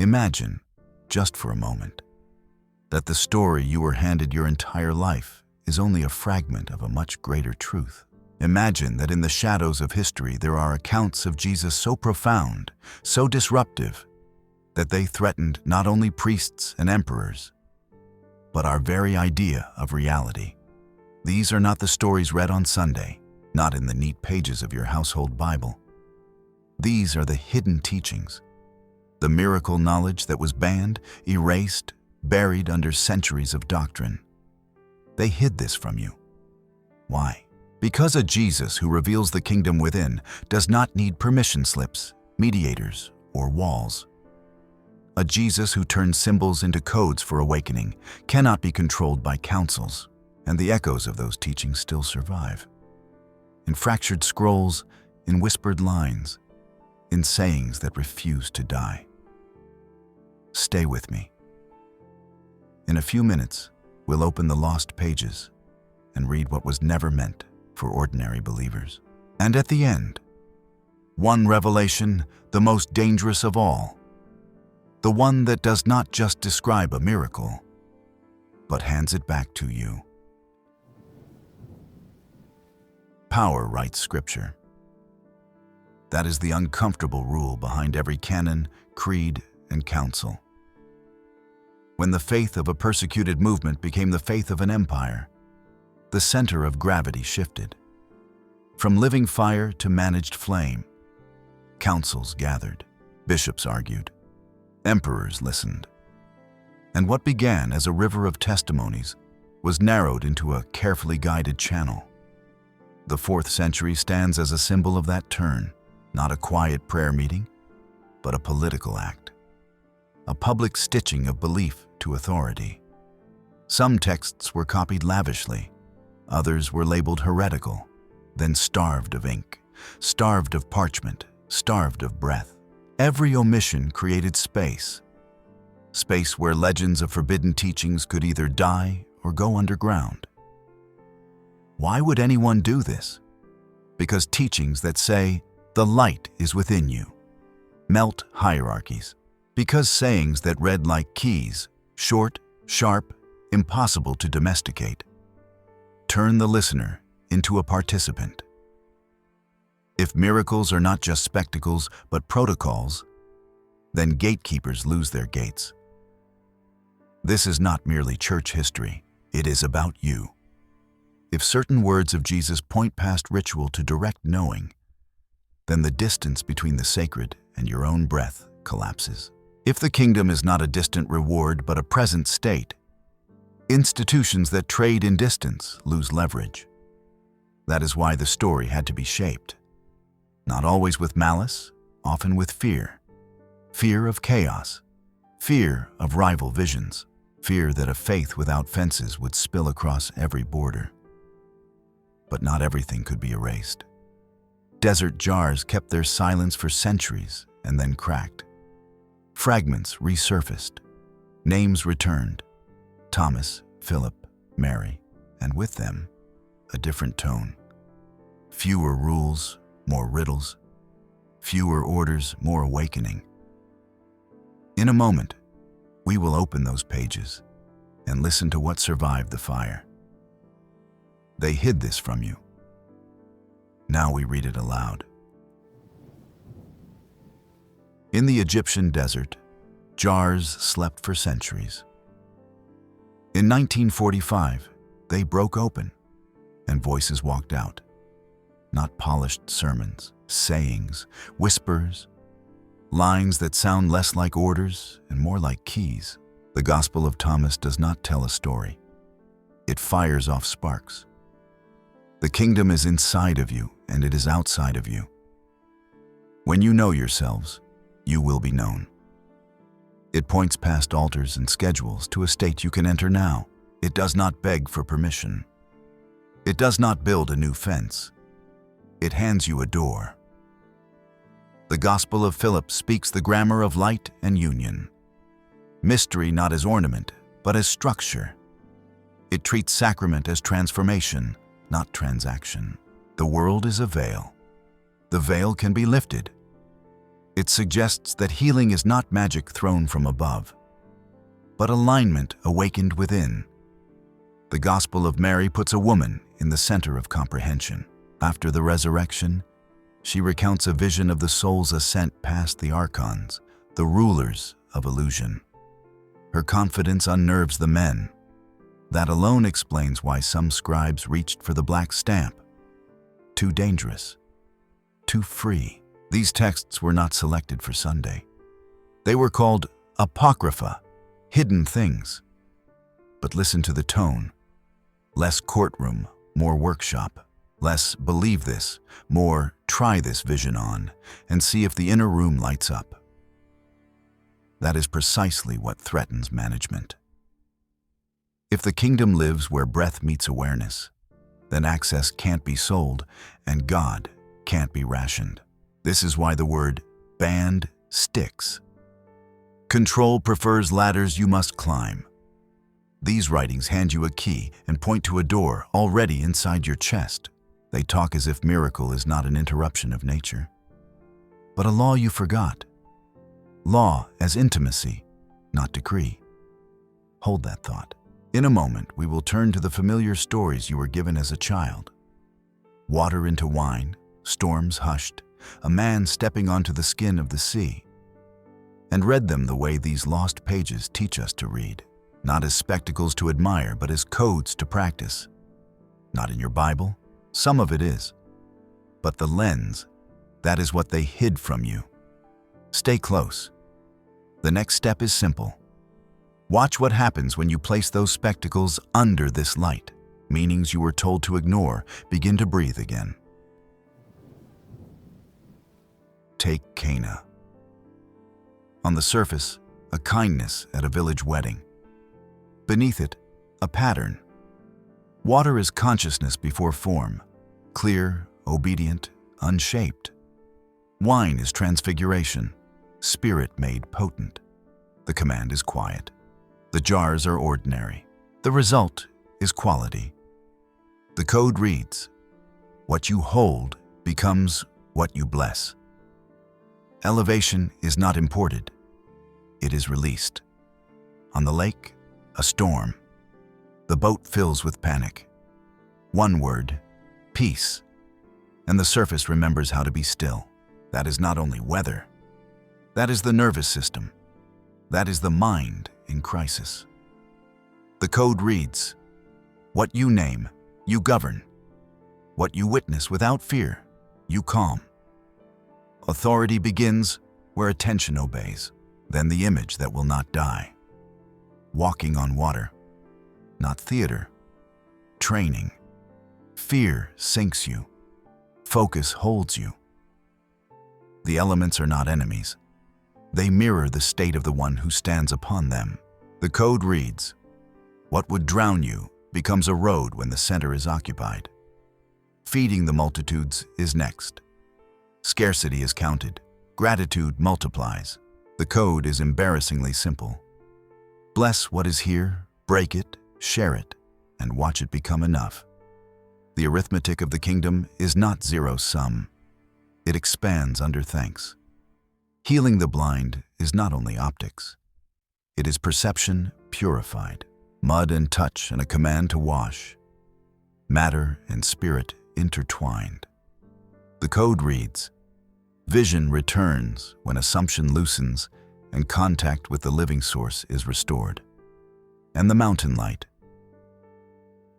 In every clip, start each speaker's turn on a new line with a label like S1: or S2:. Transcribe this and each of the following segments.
S1: Imagine, just for a moment, that the story you were handed your entire life is only a fragment of a much greater truth. Imagine that in the shadows of history there are accounts of Jesus so profound, so disruptive, that they threatened not only priests and emperors, but our very idea of reality. These are not the stories read on Sunday, not in the neat pages of your household Bible. These are the hidden teachings, the miracle knowledge that was banned, erased, buried under centuries of doctrine. They hid this from you. Why? Because a Jesus who reveals the kingdom within does not need permission slips, mediators, or walls. A Jesus who turns symbols into codes for awakening cannot be controlled by councils, and the echoes of those teachings still survive. In fractured scrolls, in whispered lines, in sayings that refuse to die. Stay with me. In a few minutes, we'll open the lost pages and read what was never meant for ordinary believers. And at the end, one revelation, the most dangerous of all, the one that does not just describe a miracle, but hands it back to you. Power writes scripture. That is the uncomfortable rule behind every canon, creed, and council. When the faith of a persecuted movement became the faith of an empire, the center of gravity shifted. From living fire to managed flame, councils gathered, bishops argued, emperors listened. And what began as a river of testimonies was narrowed into a carefully guided channel. The 4th century stands as a symbol of that turn, not a quiet prayer meeting, but a political act, a public stitching of belief to authority. Some texts were copied lavishly, others were labeled heretical, then starved of ink, starved of parchment, starved of breath. Every omission created space where legends of forbidden teachings could either die or go underground. Why would anyone do this? Because teachings that say, "The light is within you," melt hierarchies. Because sayings that read like keys, short, sharp, impossible to domesticate, turn the listener into a participant. If miracles are not just spectacles but protocols, then gatekeepers lose their gates. This is not merely church history, it is about you. If certain words of Jesus point past ritual to direct knowing, then the distance between the sacred and your own breath collapses. If the kingdom is not a distant reward but a present state, institutions that trade in distance lose leverage. That is why the story had to be shaped. Not always with malice, often with fear. Fear of chaos, fear of rival visions, fear that a faith without fences would spill across every border. But not everything could be erased. Desert jars kept their silence for centuries and then cracked. Fragments resurfaced, names returned, Thomas, Philip, Mary, and with them, a different tone. Fewer rules, more riddles. Fewer orders, more awakening. In a moment, we will open those pages and listen to what survived the fire. They hid this from you. Now we read it aloud. In the Egyptian desert, jars slept for centuries. In 1945, they broke open, and voices walked out. Not polished sermons, sayings, whispers, lines that sound less like orders and more like keys. The Gospel of Thomas does not tell a story. It fires off sparks. The kingdom is inside of you, and it is outside of you. When you know yourselves, you will be known. It points past altars and schedules to a state you can enter now. It does not beg for permission. It does not build a new fence. It hands you a door. The Gospel of Philip speaks the grammar of light and union. Mystery not as ornament, but as structure. It treats sacrament as transformation, not transaction. The world is a veil. The veil can be lifted. It suggests that healing is not magic thrown from above, but alignment awakened within. The Gospel of Mary puts a woman in the center of comprehension. After the resurrection, she recounts a vision of the soul's ascent past the archons, the rulers of illusion. Her confidence unnerves the men. That alone explains why some scribes reached for the black stamp. Too dangerous, too free. These texts were not selected for Sunday. They were called apocrypha, hidden things. But listen to the tone. Less courtroom, more workshop. Less believe this, more try this vision on, and see if the inner room lights up. That is precisely what threatens management. If the kingdom lives where breath meets awareness, then access can't be sold and God can't be rationed. This is why the word banned sticks. Control prefers ladders you must climb. These writings hand you a key and point to a door already inside your chest. They talk as if miracle is not an interruption of nature, but a law you forgot. Law as intimacy, not decree. Hold that thought. In a moment, we will turn to the familiar stories you were given as a child. Water into wine, storms hushed, a man stepping onto the skin of the sea. And read them the way these lost pages teach us to read, not as spectacles to admire, but as codes to practice. Not in your Bible, some of it is. But the lens, that is what they hid from you. Stay close. The next step is simple. Watch what happens when you place those spectacles under this light. Meanings you were told to ignore begin to breathe again. Take Cana. On the surface, a kindness at a village wedding. Beneath it, a pattern. Water is consciousness before form, clear, obedient, unshaped. Wine is transfiguration, spirit made potent. The command is quiet. The jars are ordinary. The result is quality. The code reads, what you hold becomes what you bless. Elevation is not imported. It is released. On the lake, a storm. The boat fills with panic. One word, peace. And the surface remembers how to be still. That is not only weather. That is the nervous system. That is the mind in crisis. The code reads, what you name, you govern. What you witness without fear, you calm. Authority begins where attention obeys, then the image that will not die. Walking on water, not theater. Training. Fear sinks you. Focus holds you. The elements are not enemies. They mirror the state of the one who stands upon them. The code reads, what would drown you becomes a road when the center is occupied. Feeding the multitudes is next. Scarcity is counted. Gratitude multiplies. The code is embarrassingly simple. Bless what is here, break it, share it, and watch it become enough. The arithmetic of the kingdom is not zero sum. It expands under thanks. Healing the blind is not only optics. It is perception purified, mud and touch and a command to wash, matter and spirit intertwined. The code reads, vision returns when assumption loosens and contact with the living source is restored. And the mountain light.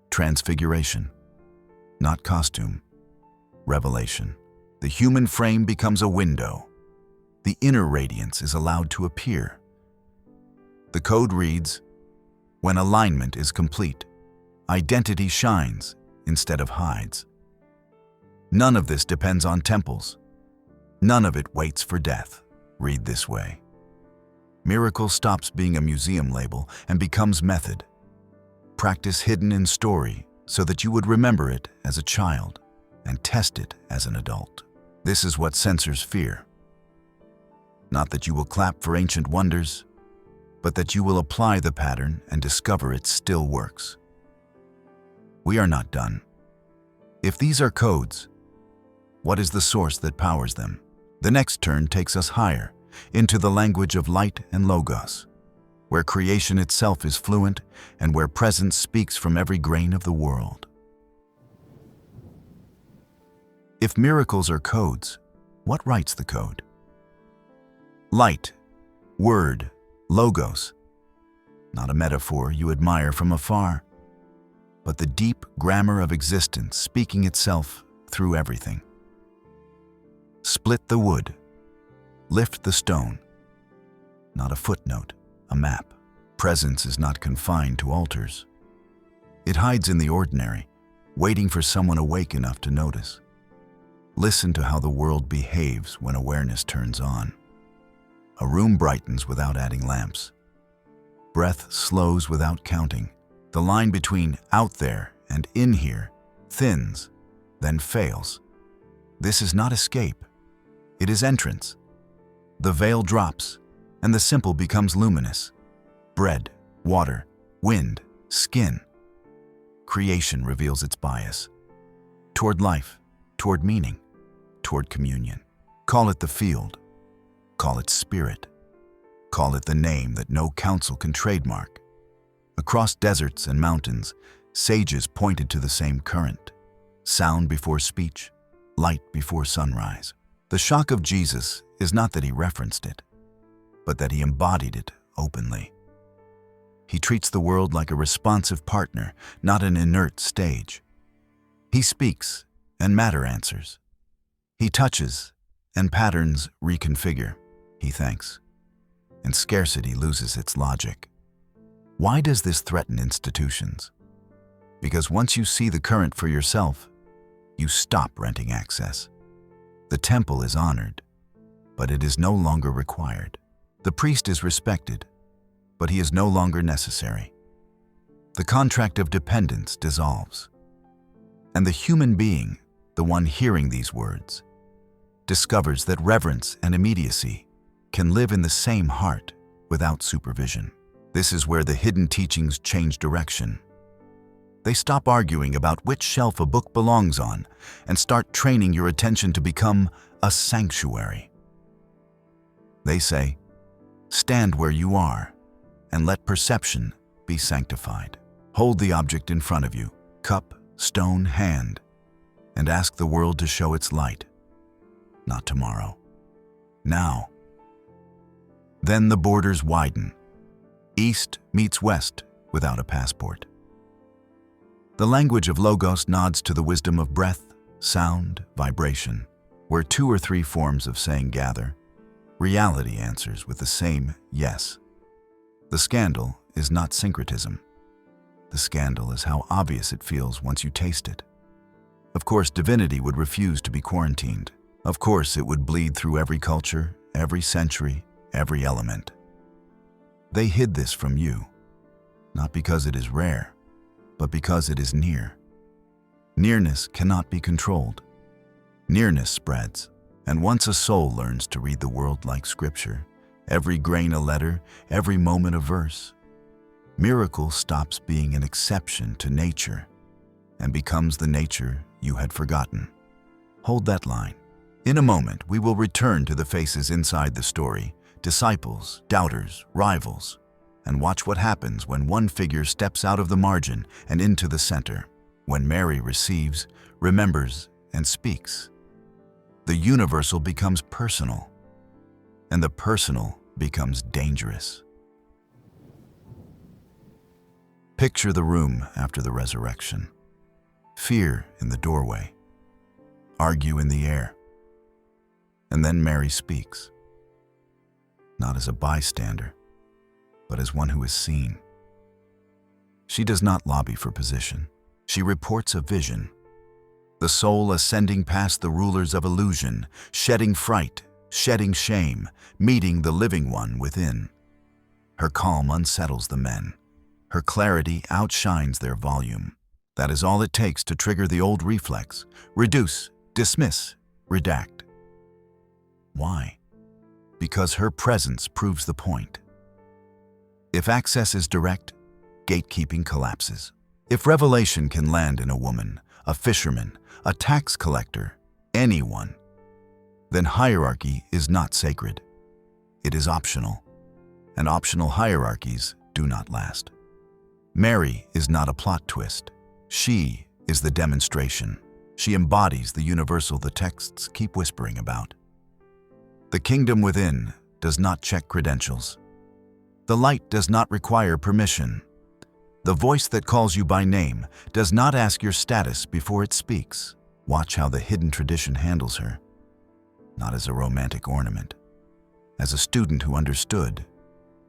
S1: Transfiguration, not costume, revelation. The human frame becomes a window. The inner radiance is allowed to appear. The code reads, when alignment is complete, identity shines instead of hides. None of this depends on temples. None of it waits for death. Read this way. Miracle stops being a museum label and becomes method. Practice hidden in story so that you would remember it as a child and test it as an adult. This is what censors fear. Not that you will clap for ancient wonders, but that you will apply the pattern and discover it still works. We are not done. If these are codes, what is the source that powers them? The next turn takes us higher, into the language of light and logos, where creation itself is fluent and where presence speaks from every grain of the world. If miracles are codes, what writes the code? Light, word, logos. Not a metaphor you admire from afar, but the deep grammar of existence speaking itself through everything. Split the wood, lift the stone. Not a footnote, a map. Presence is not confined to altars. It hides in the ordinary, waiting for someone awake enough to notice. Listen to how the world behaves when awareness turns on. A room brightens without adding lamps. Breath slows without counting. The line between out there and in here thins, then fails. This is not escape. It is entrance. The veil drops, and the simple becomes luminous. Bread, water, wind, skin. Creation reveals its bias. Toward life, toward meaning, toward communion. Call it the field. Call it spirit. Call it the name that no council can trademark. Across deserts and mountains, sages pointed to the same current. Sound before speech, light before sunrise. The shock of Jesus is not that he referenced it, but that he embodied it openly. He treats the world like a responsive partner, not an inert stage. He speaks, and matter answers. He touches, and patterns reconfigure. He thanks, and scarcity loses its logic. Why does this threaten institutions? Because once you see the current for yourself, you stop renting access. The temple is honored, but it is no longer required. The priest is respected, but he is no longer necessary. The contract of dependence dissolves. And the human being, the one hearing these words, discovers that reverence and immediacy can live in the same heart without supervision. This is where the hidden teachings change direction. They stop arguing about which shelf a book belongs on and start training your attention to become a sanctuary. They say, stand where you are and let perception be sanctified. Hold the object in front of you, cup, stone, hand, and ask the world to show its light. Not tomorrow. Now. Then the borders widen. East meets west without a passport. The language of logos nods to the wisdom of breath, sound, vibration. Where two or three forms of saying gather, reality answers with the same yes. The scandal is not syncretism. The scandal is how obvious it feels once you taste it. Of course, divinity would refuse to be quarantined. Of course, it would bleed through every culture, every century, every element. They hid this from you, not because it is rare, but because it is near. Nearness cannot be controlled. Nearness spreads, and once a soul learns to read the world like scripture, every grain a letter, every moment a verse, miracle stops being an exception to nature and becomes the nature you had forgotten. Hold that line. In a moment, we will return to the faces inside the story, disciples, doubters, rivals, and watch what happens when one figure steps out of the margin and into the center. When Mary receives, remembers, and speaks, the universal becomes personal, and the personal becomes dangerous. Picture the room after the resurrection. Fear in the doorway, argue in the air. And then Mary speaks, not as a bystander, but as one who is seen. She does not lobby for position. She reports a vision. The soul ascending past the rulers of illusion, shedding fright, shedding shame, meeting the living one within. Her calm unsettles the men. Her clarity outshines their volume. That is all it takes to trigger the old reflex: reduce, dismiss, redact. Why? Because her presence proves the point. If access is direct, gatekeeping collapses. If revelation can land in a woman, a fisherman, a tax collector, anyone, then hierarchy is not sacred. It is optional, and optional hierarchies do not last. Mary is not a plot twist. She is the demonstration. She embodies the universal the texts keep whispering about. The kingdom within does not check credentials. The light does not require permission. The voice that calls you by name does not ask your status before it speaks. Watch how the hidden tradition handles her. Not as a romantic ornament, as a student who understood,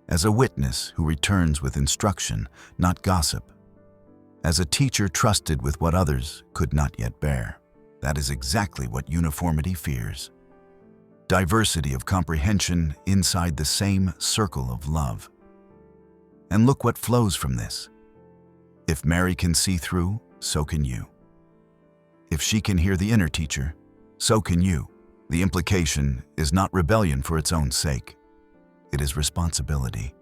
S1: as a witness who returns with instruction, not gossip, as a teacher trusted with what others could not yet bear. That is exactly what uniformity fears. Diversity of comprehension inside the same circle of love. And look what flows from this. If Mary can see through, so can you. If she can hear the inner teacher, so can you. The implication is not rebellion for its own sake. It is responsibility.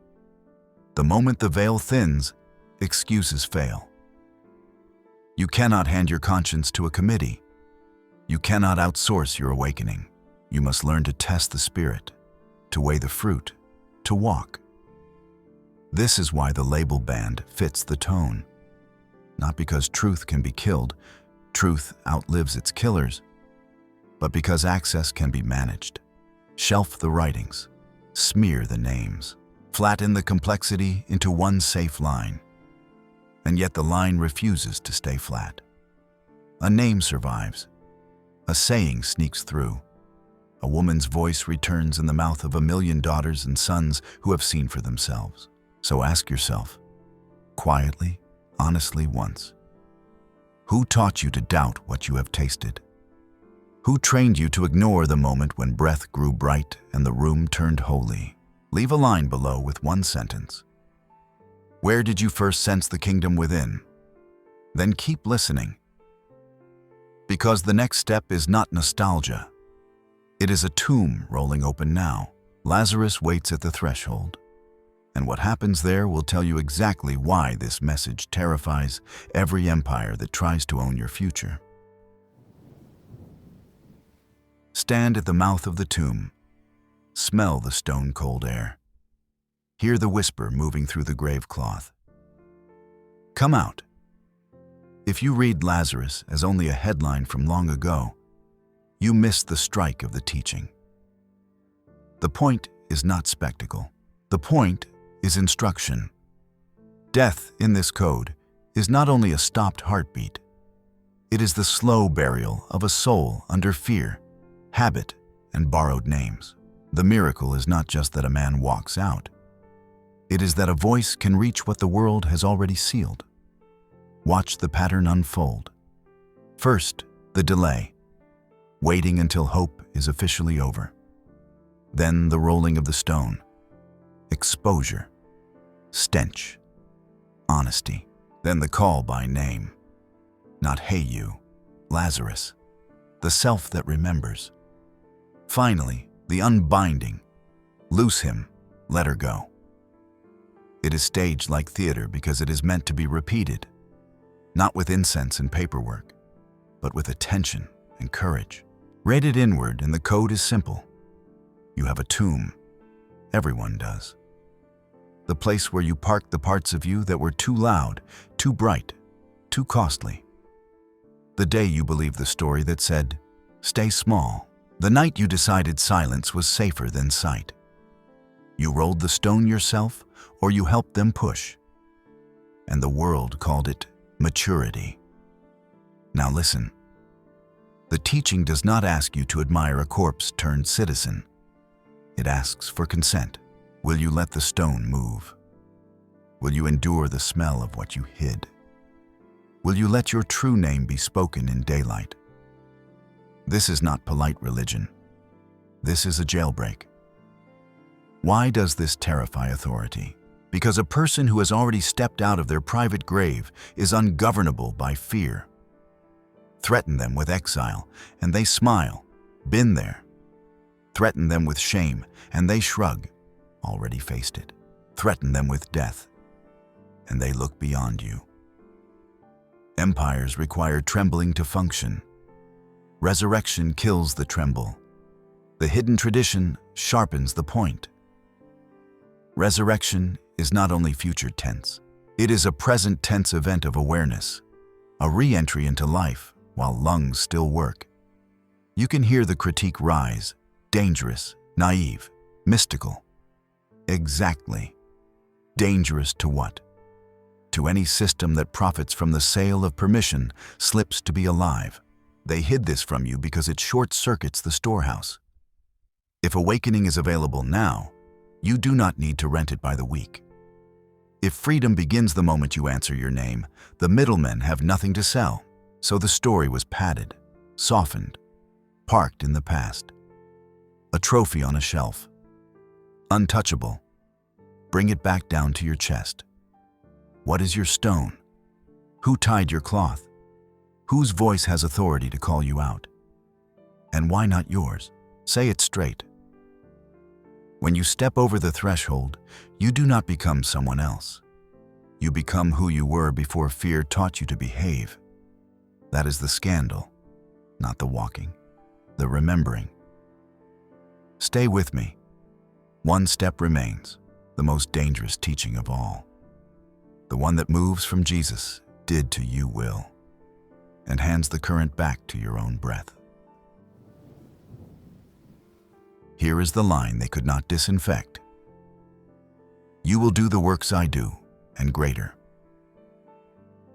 S1: The moment the veil thins, excuses fail. You cannot hand your conscience to a committee. You cannot outsource your awakening. You must learn to test the spirit, to weigh the fruit, to walk. This is why the label band fits the tone. Not because truth can be killed, truth outlives its killers, but because access can be managed. Shelf the writings, smear the names, flatten the complexity into one safe line. And yet the line refuses to stay flat. A name survives. A saying sneaks through. A woman's voice returns in the mouth of 1,000,000 daughters and sons who have seen for themselves. So ask yourself, quietly, honestly once, who taught you to doubt what you have tasted? Who trained you to ignore the moment when breath grew bright and the room turned holy? Leave a line below with one sentence. Where did you first sense the kingdom within? Then keep listening. Because the next step is not nostalgia. It is a tomb rolling open now. Lazarus waits at the threshold. And what happens there will tell you exactly why this message terrifies every empire that tries to own your future. Stand at the mouth of the tomb. Smell the stone-cold air. Hear the whisper moving through the grave cloth. Come out. If you read Lazarus as only a headline from long ago, you miss the strike of the teaching. The point is not spectacle. The point is instruction. Death in this code is not only a stopped heartbeat, it is the slow burial of a soul under fear, habit, and borrowed names. The miracle is not just that a man walks out. It is that a voice can reach what the world has already sealed. Watch the pattern unfold. First, the delay, waiting until hope is officially over. Then the rolling of the stone, exposure, stench, honesty. Then the call by name. Not hey you, Lazarus, the self that remembers. Finally, the unbinding. Loose him, let her go. It is staged like theater because it is meant to be repeated, not with incense and paperwork, but with attention and courage. Rated inward, and the code is simple. You have a tomb. Everyone does. The place where you parked the parts of you that were too loud, too bright, too costly. The day you believed the story that said, stay small. The night you decided silence was safer than sight. You rolled the stone yourself, or you helped them push. And the world called it maturity. Now listen. The teaching does not ask you to admire a corpse turned citizen. It asks for consent. Will you let the stone move? Will you endure the smell of what you hid? Will you let your true name be spoken in daylight? This is not polite religion. This is a jailbreak. Why does this terrify authority? Because a person who has already stepped out of their private grave is ungovernable by fear. Threaten them with exile, and they smile. Been there. Threaten them with shame, and they shrug. Already faced it. Threaten them with death, and they look beyond you. Empires require trembling to function. Resurrection kills the tremble. The hidden tradition sharpens the point. Resurrection is not only future tense. It is a present tense event of awareness, a re-entry into life while lungs still work. You can hear the critique rise, dangerous, naive, mystical. Exactly. Dangerous to what? To any system that profits from the sale of permission slips to be alive. They hid this from you because it short-circuits the storehouse. If awakening is available now, you do not need to rent it by the week. If freedom begins the moment you answer your name, the middlemen have nothing to sell, so the story was padded, softened, parked in the past. A trophy on a shelf. Untouchable. Bring it back down to your chest. What is your stone? Who tied your cloth? Whose voice has authority to call you out? And why not yours? Say it straight. When you step over the threshold, you do not become someone else. You become who you were before fear taught you to behave. That is the scandal, not the walking, the remembering. Stay with me. One step remains, the most dangerous teaching of all. The one that moves from Jesus did to you will, and hands the current back to your own breath. Here is the line they could not disinfect. You will do the works I do, and greater.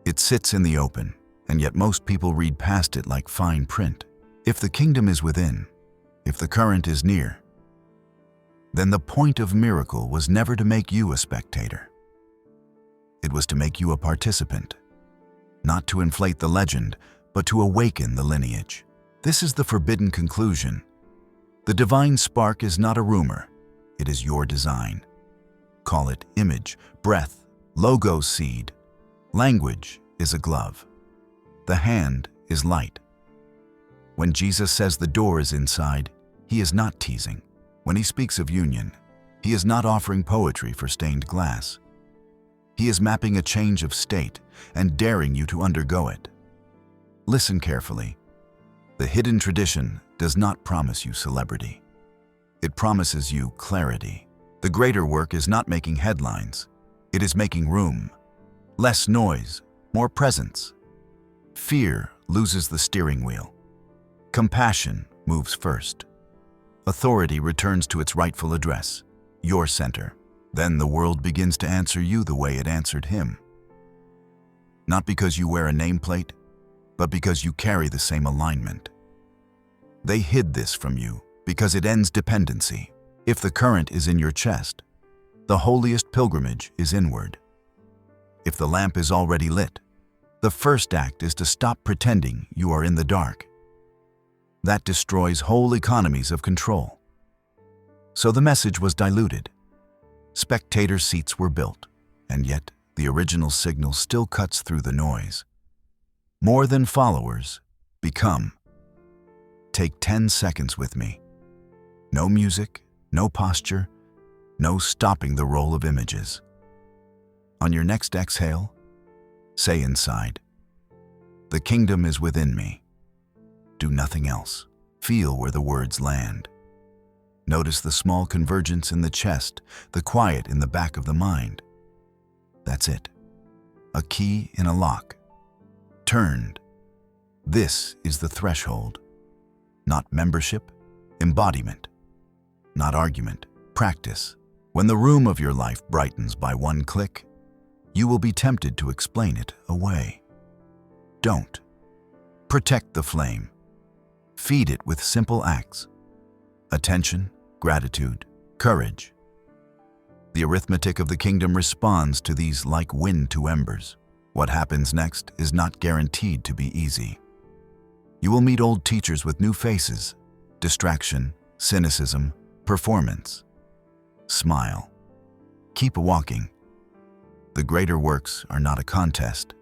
S1: It sits in the open, and yet most people read past it like fine print. If the kingdom is within, if the current is near, then the point of miracle was never to make you a spectator. It was to make you a participant, not to inflate the legend, but to awaken the lineage. This is the forbidden conclusion. The divine spark is not a rumor, it is your design. Call it image, breath, logos seed. Language is a glove. The hand is light. When Jesus says the door is inside, he is not teasing. When he speaks of union, he is not offering poetry for stained glass. He is mapping a change of state and daring you to undergo it. Listen carefully. The hidden tradition does not promise you celebrity. It promises you clarity. The greater work is not making headlines. It is making room. Less noise, more presence. Fear loses the steering wheel. Compassion moves first. Authority returns to its rightful address, your center. Then the world begins to answer you the way it answered him. Not because you wear a nameplate, but because you carry the same alignment. They hid this from you because it ends dependency. If the current is in your chest, the holiest pilgrimage is inward. If the lamp is already lit, the first act is to stop pretending you are in the dark. That destroys whole economies of control. So the message was diluted. Spectator seats were built, and yet the original signal still cuts through the noise. More than followers, become. Take 10 seconds with me. No music, no posture, no stopping the roll of images. On your next exhale, say inside, the kingdom is within me. Do nothing else. Feel where the words land. Notice the small convergence in the chest, the quiet in the back of the mind. That's it. A key in a lock. Turned. This is the threshold. Not membership, embodiment. Not argument, practice. When the room of your life brightens by one click, you will be tempted to explain it away. Don't. Protect the flame. Feed it with simple acts. Attention, gratitude, courage. The arithmetic of the kingdom responds to these like wind to embers. What happens next is not guaranteed to be easy. You will meet old teachers with new faces, distraction, cynicism, performance. Smile. Keep walking. The greater works are not a contest.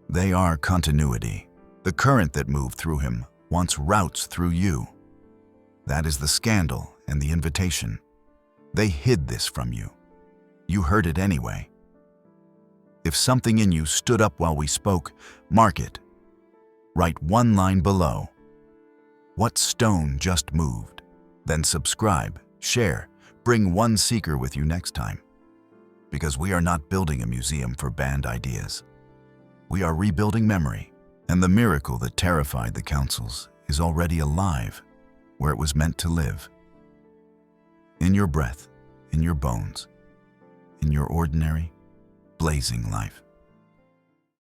S1: They are continuity. The current that moved through him once routes through you. That is the scandal and the invitation. They hid this from you. You heard it anyway. If something in you stood up while we spoke, mark it. Write one line below. What stone just moved? Then subscribe, share, bring one seeker with you next time. Because we are not building a museum for banned ideas. We are rebuilding memory, and the miracle that terrified the councils is already alive where it was meant to live. In your breath, in your bones, in your ordinary, blazing life.